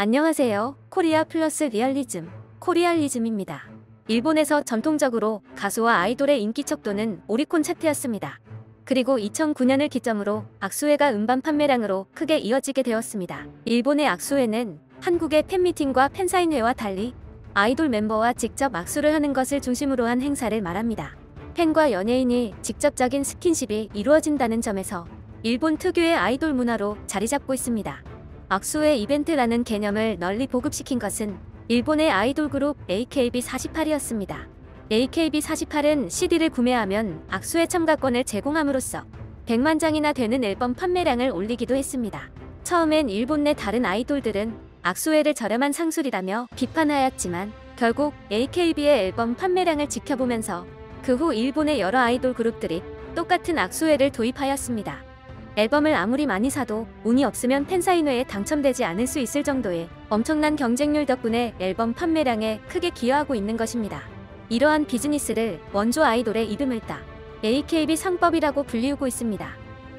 안녕하세요. 코리아 플러스 리얼리즘, 코리알리즘입니다. 일본에서 전통적으로 가수와 아이돌의 인기 척도는 오리콘 차트였습니다. 그리고 2009년을 기점으로 악수회가 음반 판매량으로 크게 이어지게 되었습니다. 일본의 악수회는 한국의 팬미팅과 팬사인회와 달리 아이돌 멤버와 직접 악수를 하는 것을 중심으로 한 행사를 말합니다. 팬과 연예인이 직접적인 스킨십이 이루어진다는 점에서 일본 특유의 아이돌 문화로 자리잡고 있습니다. 악수회 이벤트라는 개념을 널리 보급시킨 것은 일본의 아이돌 그룹 AKB48이었습니다. AKB48은 CD를 구매하면 악수회 참가권을 제공함으로써 100만 장이나 되는 앨범 판매량을 올리기도 했습니다. 처음엔 일본 내 다른 아이돌들은 악수회를 저렴한 상술이라며 비판하였지만 결국 AKB의 앨범 판매량을 지켜보면서 그 후 일본의 여러 아이돌 그룹들이 똑같은 악수회를 도입하였습니다. 앨범을 아무리 많이 사도 운이 없으면 팬사인회에 당첨되지 않을 수 있을 정도의 엄청난 경쟁률 덕분에 앨범 판매량에 크게 기여하고 있는 것입니다. 이러한 비즈니스를 원조 아이돌의 이름을 따 AKB 상법이라고 불리우고 있습니다.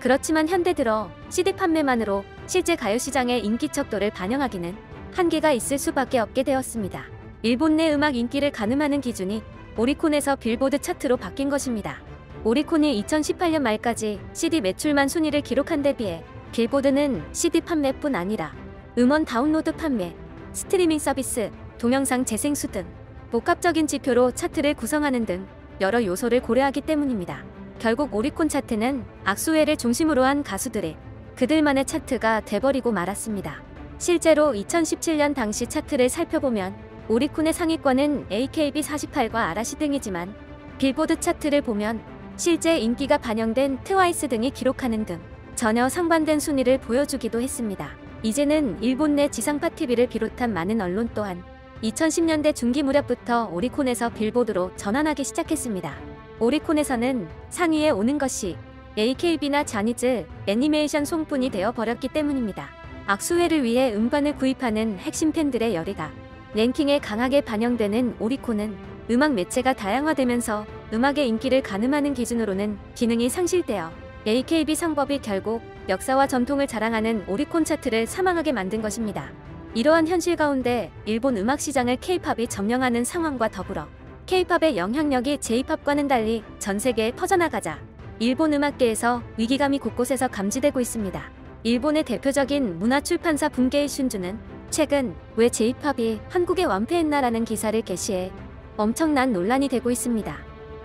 그렇지만 현대 들어 CD 판매만으로 실제 가요시장의 인기 척도를 반영하기는 한계가 있을 수밖에 없게 되었습니다. 일본 내 음악 인기를 가늠하는 기준이 오리콘에서 빌보드 차트로 바뀐 것입니다. 오리콘이 2018년 말까지 CD 매출만 순위를 기록한 데 비해 빌보드는 CD 판매뿐 아니라 음원 다운로드 판매, 스트리밍 서비스, 동영상 재생수 등 복합적인 지표로 차트를 구성하는 등 여러 요소를 고려하기 때문입니다. 결국 오리콘 차트는 악수회를 중심으로 한 가수들의 그들만의 차트가 돼버리고 말았습니다. 실제로 2017년 당시 차트를 살펴보면 오리콘의 상위권은 AKB48과 아라시 등이지만 빌보드 차트를 보면 실제 인기가 반영된 트와이스 등이 기록하는 등 전혀 상반된 순위를 보여주기도 했습니다. 이제는 일본 내 지상파 TV를 비롯한 많은 언론 또한 2010년대 중기 무렵부터 오리콘에서 빌보드로 전환하기 시작했습니다. 오리콘에서는 상위에 오는 것이 AKB나 자니즈, 애니메이션 송뿐이 되어버렸기 때문입니다. 악수회를 위해 음반을 구입하는 핵심 팬들의 열의가 랭킹에 강하게 반영되는 오리콘은 음악 매체가 다양화되면서 음악의 인기를 가늠하는 기준으로는 기능이 상실되어 AKB 상법이 결국 역사와 전통을 자랑하는 오리콘 차트를 사망하게 만든 것입니다. 이러한 현실 가운데 일본 음악 시장을 K-팝이 점령하는 상황과 더불어 K-팝의 영향력이 J-팝과는 달리 전 세계에 퍼져나가자 일본 음악계에서 위기감이 곳곳에서 감지되고 있습니다. 일본의 대표적인 문화출판사 분계의 슌주는 최근 왜 J-팝이 한국에 완패했나라는 기사를 게시해 엄청난 논란이 되고 있습니다.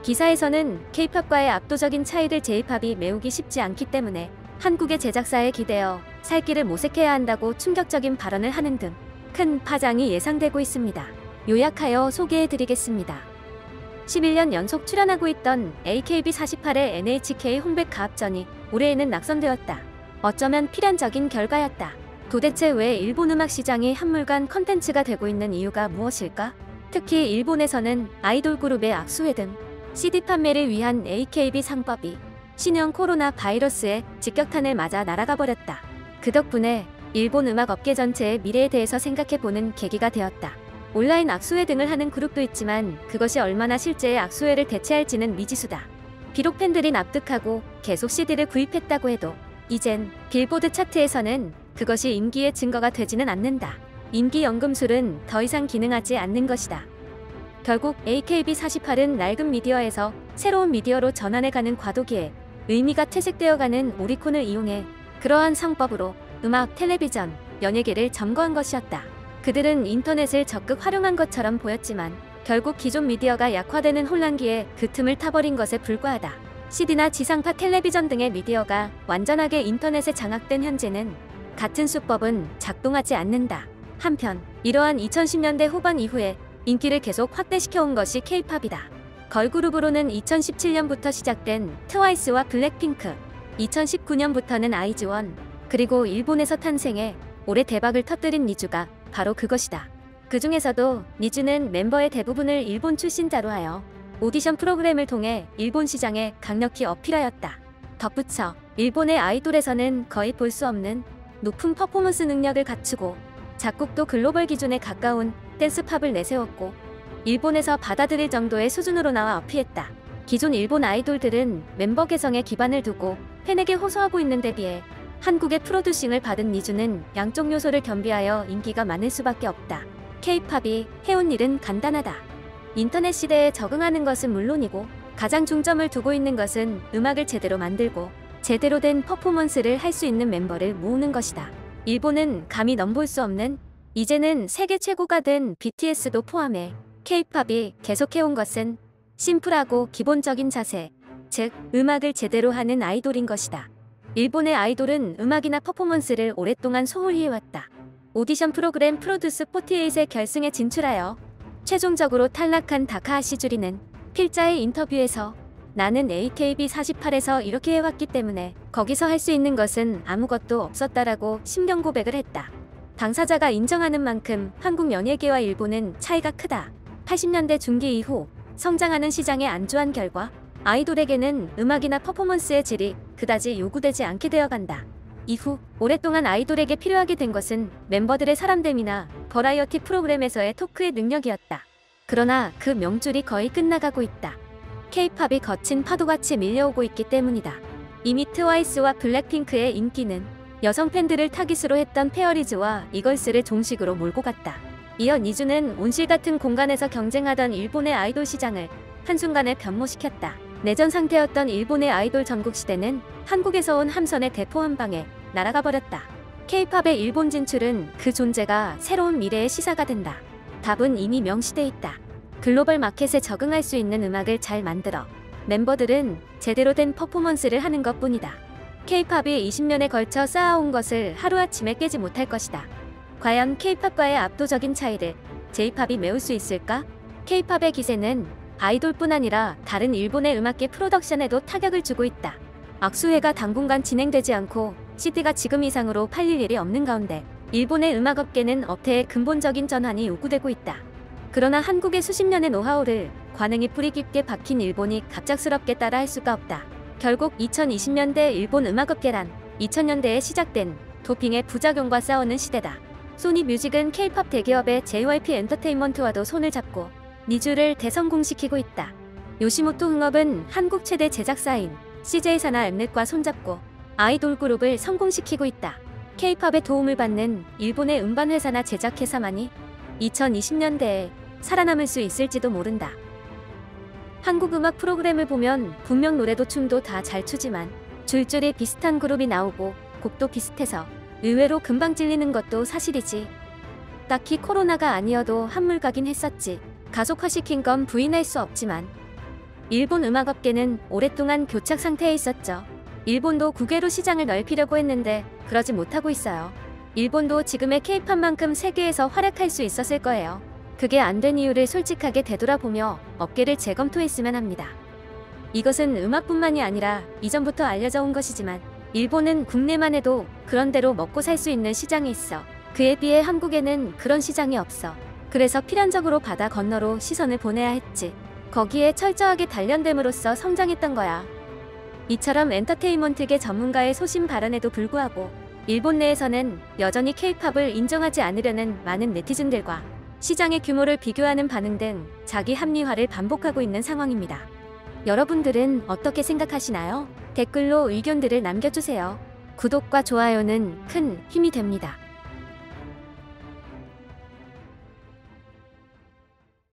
기사에서는 K-팝과의 압도적인 차이를 J-팝이 메우기 쉽지 않기 때문에 한국의 제작사에 기대어 살 길을 모색해야 한다고 충격적인 발언을 하는 등 큰 파장이 예상되고 있습니다. 요약하여 소개해드리겠습니다. 11년 연속 출연하고 있던 AKB48의 NHK 홍백 가합전이 올해에는 낙선되었다. 어쩌면 필연적인 결과였다. 도대체 왜 일본 음악 시장이 한물간 컨텐츠가 되고 있는 이유가 무엇일까? 특히 일본에서는 아이돌 그룹의 악수회 등 CD 판매를 위한 AKB 상법이 신형 코로나 바이러스의 직격탄을 맞아 날아가 버렸다. 그 덕분에 일본 음악 업계 전체의 미래에 대해서 생각해보는 계기가 되었다. 온라인 악수회 등을 하는 그룹도 있지만 그것이 얼마나 실제의 악수회를 대체할지는 미지수다. 비록 팬들이 납득하고 계속 CD를 구입했다고 해도 이젠 빌보드 차트에서는 그것이 인기의 증거가 되지는 않는다. 인기 연금술은 더 이상 기능하지 않는 것이다. 결국 AKB48은 낡은 미디어에서 새로운 미디어로 전환해가는 과도기에 의미가 퇴색되어가는 오리콘을 이용해 그러한 상법으로 음악, 텔레비전, 연예계를 점거한 것이었다. 그들은 인터넷을 적극 활용한 것처럼 보였지만 결국 기존 미디어가 약화되는 혼란기에 그 틈을 타버린 것에 불과하다. CD나 지상파 텔레비전 등의 미디어가 완전하게 인터넷에 장악된 현재는 같은 수법은 작동하지 않는다. 한편 이러한 2010년대 후반 이후에 인기를 계속 확대시켜온 것이 K-팝이다. 걸그룹으로는 2017년부터 시작된 트와이스와 블랙핑크, 2019년부터는 아이즈원, 그리고 일본에서 탄생해 올해 대박을 터뜨린 니쥬가 바로 그것이다. 그 중에서도 니쥬는 멤버의 대부분을 일본 출신자로 하여 오디션 프로그램을 통해 일본 시장에 강력히 어필하였다. 덧붙여 일본의 아이돌에서는 거의 볼 수 없는 높은 퍼포먼스 능력을 갖추고 작곡도 글로벌 기준에 가까운 댄스팝을 내세웠고 일본에서 받아들일 정도의 수준으로 나와 어필했다. 기존 일본 아이돌들은 멤버 개성에 기반을 두고 팬에게 호소하고 있는 데 비해 한국의 프로듀싱을 받은 니주는 양쪽 요소를 겸비하여 인기가 많을 수밖에 없다. K-팝이 해온 일은 간단하다. 인터넷 시대에 적응하는 것은 물론이고 가장 중점을 두고 있는 것은 음악을 제대로 만들고 제대로 된 퍼포먼스를 할 수 있는 멤버를 모으는 것이다. 일본은 감히 넘볼 수 없는, 이제는 세계 최고가 된 BTS도 포함해 K-팝이 계속해온 것은 심플하고 기본적인 자세, 즉 음악을 제대로 하는 아이돌인 것이다. 일본의 아이돌은 음악이나 퍼포먼스를 오랫동안 소홀히 해왔다. 오디션 프로그램 프로듀스 48의 결승에 진출하여 최종적으로 탈락한 다카하시 주리는 필자의 인터뷰에서 나는 AKB48에서 이렇게 해왔기 때문에 거기서 할 수 있는 것은 아무것도 없었다라고 심경 고백을 했다. 당사자가 인정하는 만큼 한국 연예계와 일본은 차이가 크다. 80년대 중기 이후 성장하는 시장에 안주한 결과 아이돌에게는 음악이나 퍼포먼스의 질이 그다지 요구되지 않게 되어간다. 이후 오랫동안 아이돌에게 필요하게 된 것은 멤버들의 사람됨이나 버라이어티 프로그램에서의 토크의 능력이었다. 그러나 그 명줄이 거의 끝나가고 있다. K-팝이 거친 파도같이 밀려오고 있기 때문이다. 이미 트와이스와 블랙핑크의 인기는 여성 팬들을 타깃으로 했던 페어리즈와 이걸스를 종식으로 몰고 갔다. 이어 니주는 온실 같은 공간에서 경쟁하던 일본의 아이돌 시장을 한순간에 변모시켰다. 내전 상태였던 일본의 아이돌 전국 시대는 한국에서 온 함선의 대포 한 방에 날아가 버렸다. K-팝의 일본 진출은 그 존재가 새로운 미래의 시사가 된다. 답은 이미 명시돼 있다. 글로벌 마켓에 적응할 수 있는 음악을 잘 만들어 멤버들은 제대로 된 퍼포먼스를 하는 것뿐이다. K-팝이 20년에 걸쳐 쌓아온 것을 하루아침에 깨지 못할 것이다. 과연 K-팝과의 압도적인 차이를 J-팝이 메울 수 있을까? K-팝의 기세는 아이돌뿐 아니라 다른 일본의 음악계 프로덕션에도 타격을 주고 있다. 악수회가 당분간 진행되지 않고 CD가 지금 이상으로 팔릴 일이 없는 가운데 일본의 음악업계는 업태의 근본적인 전환이 요구되고 있다. 그러나 한국의 수십 년의 노하우를 관행이 뿌리 깊게 박힌 일본이 갑작스럽게 따라할 수가 없다. 결국 2020년대 일본 음악업계란 2000년대에 시작된 도핑의 부작용과 싸우는 시대다. 소니 뮤직은 K-팝 대기업의 JYP 엔터테인먼트와도 손을 잡고 니주를 대성공시키고 있다. 요시모토 흥업은 한국 최대 제작사인 CJ사나 엠넷과 손잡고 아이돌 그룹을 성공시키고 있다. K-팝의 도움을 받는 일본의 음반회사나 제작회사만이 2020년대에 살아남을 수 있을지도 모른다. 한국 음악 프로그램을 보면 분명 노래도 춤도 다 잘 추지만 줄줄이 비슷한 그룹이 나오고 곡도 비슷해서 의외로 금방 질리는 것도 사실이지. 딱히 코로나가 아니어도 한물가긴 했었지. 가속화시킨 건 부인할 수 없지만 일본 음악업계는 오랫동안 교착 상태에 있었죠. 일본도 국외로 시장을 넓히려고 했는데 그러지 못하고 있어요. 일본도 지금의 K-팝만큼 세계에서 활약할 수 있었을 거예요. 그게 안 된 이유를 솔직하게 되돌아보며 업계를 재검토했으면 합니다. 이것은 음악뿐만이 아니라 이전부터 알려져 온 것이지만 일본은 국내만 해도 그런 대로 먹고 살 수 있는 시장이 있어. 그에 비해 한국에는 그런 시장이 없어. 그래서 필연적으로 바다 건너로 시선을 보내야 했지. 거기에 철저하게 단련됨으로써 성장했던 거야. 이처럼 엔터테인먼트계 전문가의 소신 발언에도 불구하고 일본 내에서는 여전히 K-팝을 인정하지 않으려는 많은 네티즌들과 시장의 규모를 비교하는 반응 등 자기 합리화를 반복하고 있는 상황입니다. 여러분들은 어떻게 생각하시나요? 댓글로 의견들을 남겨주세요. 구독과 좋아요는 큰 힘이 됩니다.